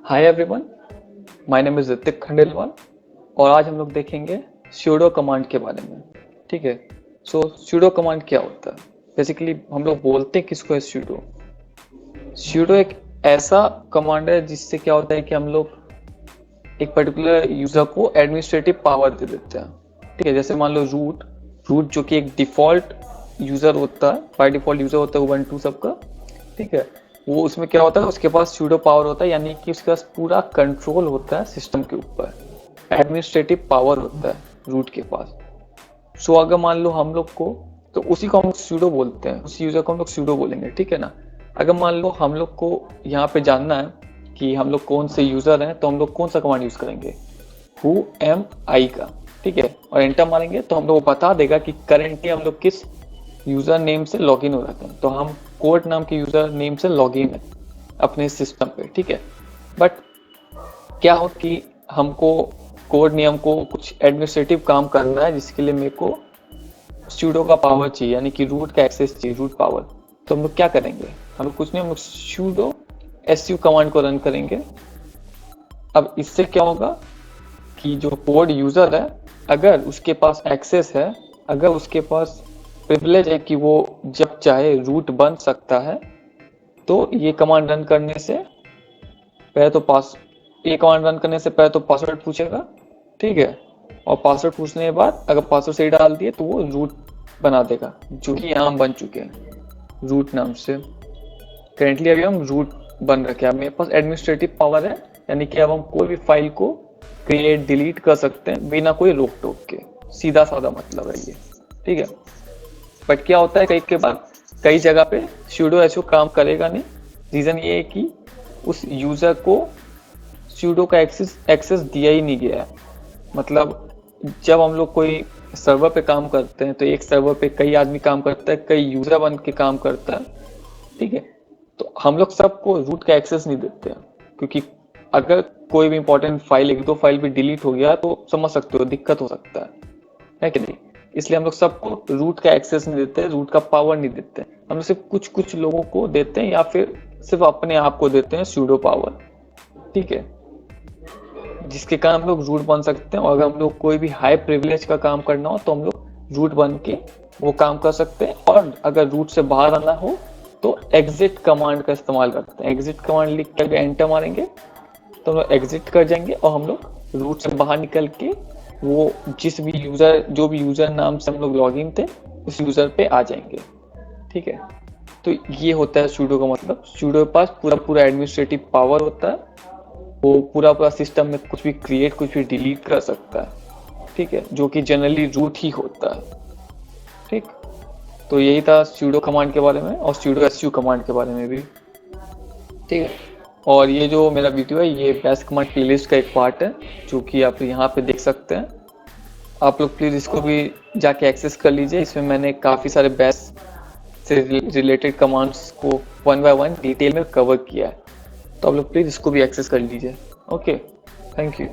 Hi everyone, my name is Hrithik Khandelwal और आज हम लोग देखेंगे sudo कमांड के बारे में। ठीक है, सो sudo कमांड क्या होता है? बेसिकली हम लोग बोलते हैं किसको है sudo। sudo एक ऐसा कमांड है जिससे क्या होता है कि हम लोग एक पर्टिकुलर यूजर को एडमिनिस्ट्रेटिव पावर दे देते हैं। ठीक है, जैसे मान लो रूट जो कि एक डिफॉल्ट यूजर होता है, बाय डिफॉल्ट यूजर होता है उबंटू सबका। ठीक है, वो उसमें क्या होता है, उसके पास सूडो पावर होता है, यानी कि उसके पास पूरा कंट्रोल होता है सिस्टम के ऊपर, एडमिनिस्ट्रेटिव पावर होता है रूट के पास। सो अगर मान लो हम लोग को, तो उसी को हम लोग सूडो बोलते हैं, उसी यूजर को हम लोग सूडो बोलेंगे। ठीक है ना। अगर मान लो हम लोग को यहाँ पे जानना है कि हम लोग कौन से यूजर हैं, तो हम लोग कौन सा कमांड यूज करेंगे, who am I का। ठीक है, और एंटर मारेंगे तो हम लोग को बता देगा कि करेंटली हम लोग किस यूजर नेम से लॉगिन हो रहे हैं। तो हम कोड नाम के यूजर नेम से लॉगिन है अपने सिस्टम पे। ठीक है, बट क्या हो कि हमको कोड नियम को कुछ एडमिनिस्ट्रेटिव काम करना है, जिसके लिए मेरे को सूडो का पावर चाहिए, यानी कि रूट का एक्सेस चाहिए, रूट पावर। तो हम लोग क्या करेंगे, हम लोग कुछ नहीं, हम लोग सूडो su कमांड को रन करेंगे। अब इससे क्या होगा कि जो कोड यूजर है, अगर उसके पास एक्सेस है, अगर उसके पास प्रिविलेज है कि वो जब चाहे रूट बन सकता है, तो ये कमांड रन करने से पहले तो पासवर्ड पूछेगा। ठीक है, और पासवर्ड पूछने के बाद अगर पासवर्ड सही डाल दिए तो वो रूट बना देगा, जो कि यहाँ हम बन चुके हैं रूट नाम से। करेंटली अभी हम रूट बन रखे हैं, मेरे पास एडमिनिस्ट्रेटिव पावर है, यानी कि अब हम कोई भी फाइल को क्रिएट डिलीट कर सकते हैं बिना कोई रोक टोक के। सीधा साधा मतलब है ये। ठीक है, बट क्या होता है कई जगह पे सूडो ऐसे काम करेगा नहीं। रीजन ये है कि उस यूजर को सूडो का एक्सेस दिया ही नहीं गया है। मतलब जब हम लोग कोई सर्वर पे काम करते हैं, तो एक सर्वर पे कई आदमी काम करता है, कई यूजर बन के काम करता है। ठीक है, तो हम लोग सबको रूट का एक्सेस नहीं देते हैं, क्योंकि अगर कोई भी इंपॉर्टेंट फाइल, एक दो फाइल भी डिलीट हो गया तो समझ सकते हो दिक्कत हो सकता है कि नहीं। इसलिए हम लोग सबको रूट का एक्सेस नहीं देते, रूट का पावर नहीं देते। हम लोग सिर्फ कुछ लोगों को देते हैं, या फिर सिर्फ अपने आप को देते हैं सूडो पावर। ठीक है, जिसके कारण हम लोग रूट बन सकते हैं, और अगर हम लोग कोई भी हाई प्रिविलेज का काम करना हो तो हम लोग रूट बन के वो काम कर सकते हैं। और अगर रूट से बाहर आना हो तो एग्जिट कमांड का इस्तेमाल करते हैं। एग्जिट कमांड लिख कर एंटर मारेंगे तो हम लोग एग्जिट कर जाएंगे, और हम लोग रूट से बाहर निकल के वो जो भी यूजर नाम से हम लोग लॉगिन थे, उस यूजर पे आ जाएंगे। ठीक है, तो ये होता है सूडो का मतलब। सूडो के पास पूरा एडमिनिस्ट्रेटिव पावर होता है, वो पूरा सिस्टम में कुछ भी क्रिएट, कुछ भी डिलीट कर सकता है। ठीक है, जो कि जनरली रूट ही होता है। ठीक, तो यही था सूडो कमांड के बारे में, और सूडो su कमांड के बारे में भी। ठीक है, और ये जो मेरा वीडियो है, ये बेस्ट कमांड प्लेलिस्ट का एक पार्ट है, जो कि आप यहाँ पे देख सकते हैं। आप लोग प्लीज़ इसको भी जाके एक्सेस कर लीजिए। इसमें मैंने काफ़ी सारे बेस्ट से रिलेटेड कमांड्स को 1 by 1 डिटेल में कवर किया है, तो आप लोग प्लीज़ इसको भी एक्सेस कर लीजिए। Okay, thank you.